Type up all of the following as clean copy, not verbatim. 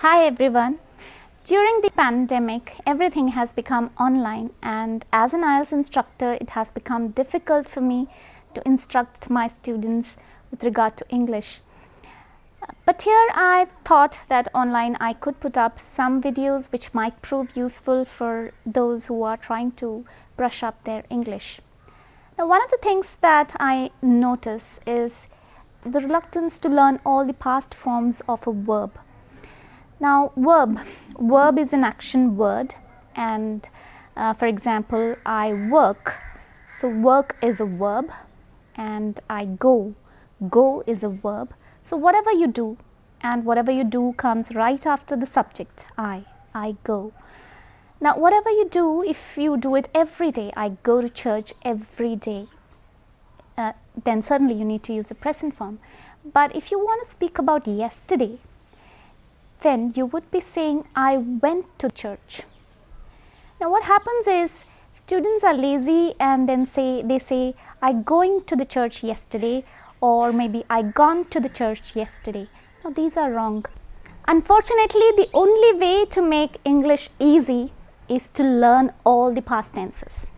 Hi everyone. During the pandemic, everything has become online, and as an IELTS instructor, it has become difficult for me to instruct my students with regard to English. But here I thought that online I could put up some videos which might prove useful for those who are trying to brush up their English. Now, one of the things that I notice is the reluctance to learn all the past forms of a verb. Now, verb is an action word, and for example, I work. So work is a verb, and I go is a verb. So whatever you do, and whatever you do comes right after the subject, I go. Now, whatever you do, if you do it every day, I go to church every day, then certainly you need to use the present form. But if you want to speak about yesterday, then you would be saying, I went to church. Now, what happens is students are lazy and then they say, I going to the church yesterday, or maybe I gone to the church yesterday. Now, these are wrong. Unfortunately, the only way to make English easy is to learn all the past tenses.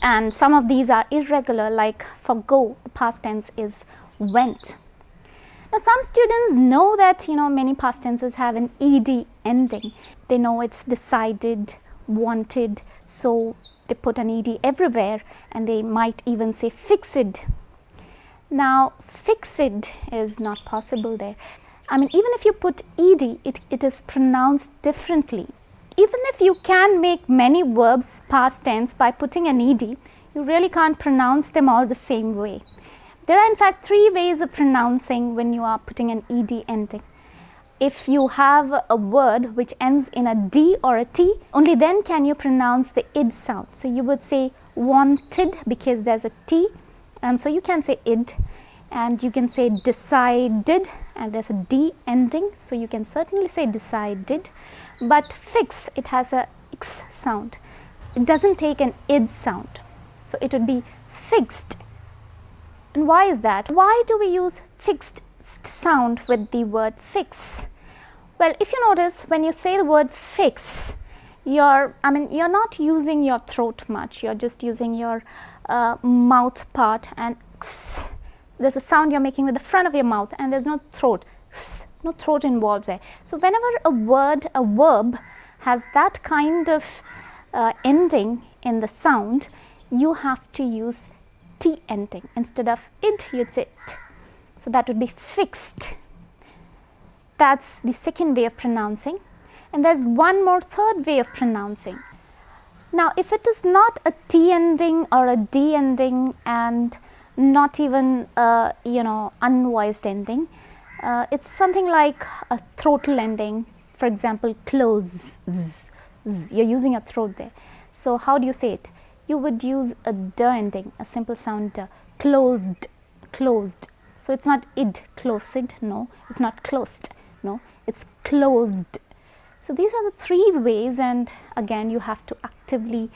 And some of these are irregular, like for go, the past tense is went. Now, some students know that many past tenses have an ed ending. They know it's decided, wanted, so they put an ed everywhere, and they might even say fixed. Now, fixed is not possible there. I mean, even if you put ed, it is pronounced differently. Even if you can make many verbs past tense by putting an ed, you really can't pronounce them all the same way. There are in fact three ways of pronouncing when you are putting an ed ending. If you have a word which ends in a d or a t, only then can you pronounce the id sound. So you would say wanted because there's a t, and so you can say id. And you can say decided, and there's a d ending, so you can certainly say decided. But fix, it has a x sound. It doesn't take an id sound. So it would be fixed. And why is that? Why do we use fixed sound with the word fix? Well, if you notice, when you say the word fix, you're not using your throat much. You're just using your mouth part, and x. There's a sound you're making with the front of your mouth, and there's no throat. X, no throat involved there. So whenever a verb has that kind of ending in the sound, you have to use t ending. Instead of id, you'd say t. So that would be fixed. That's the second way of pronouncing. And there's one more third way of pronouncing. Now, if it is not a t ending or a d ending, and not even unvoiced ending, it's something like a throatal ending. For example, close, z. You're using a throat there. So how do you say it? You would use a d ending, a simple sound d. Closed. So it's not id, closed, no. It's not closed, no. It's closed. So these are the three ways, and again, you have to actively,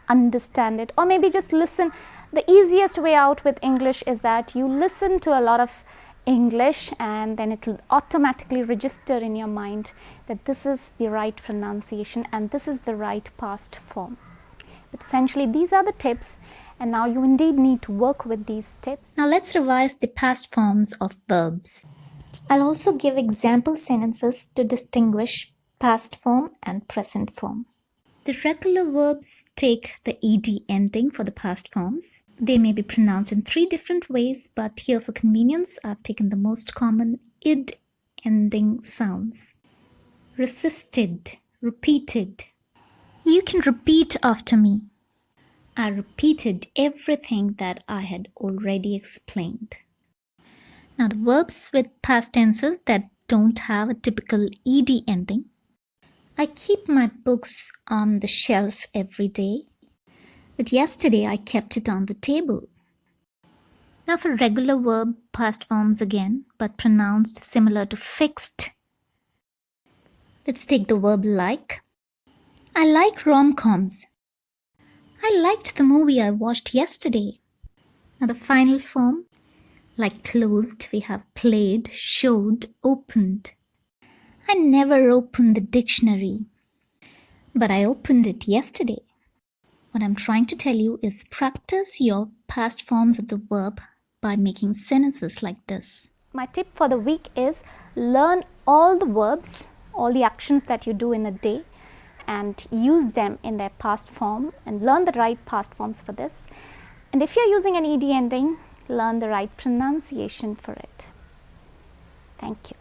understand it, or maybe just listen. The easiest way out with English is that you listen to a lot of English, and then it will automatically register in your mind that this is the right pronunciation and this is the right past form. But essentially, these are the tips, and now you indeed need to work with these tips. Now let's revise the past forms of verbs. I'll also give example sentences to distinguish past form and present form. The regular verbs take the ed ending for the past forms. They may be pronounced in three different ways, but here for convenience, I've taken the most common id ending sounds. Resisted, repeated. You can repeat after me. I repeated everything that I had already explained. Now the verbs with past tenses that don't have a typical ed ending. I keep my books on the shelf every day, but yesterday I kept it on the table. Now for regular verb past forms again, but pronounced similar to fixed. Let's take the verb like. I like rom-coms. I liked the movie I watched yesterday. Now the final form, like closed, we have played, showed, opened. I never opened the dictionary, but I opened it yesterday. What I'm trying to tell you is practice your past forms of the verb by making sentences like this. My tip for the week is learn all the verbs, all the actions that you do in a day, and use them in their past form and learn the right past forms for this. And if you're using an ed ending, learn the right pronunciation for it. Thank you.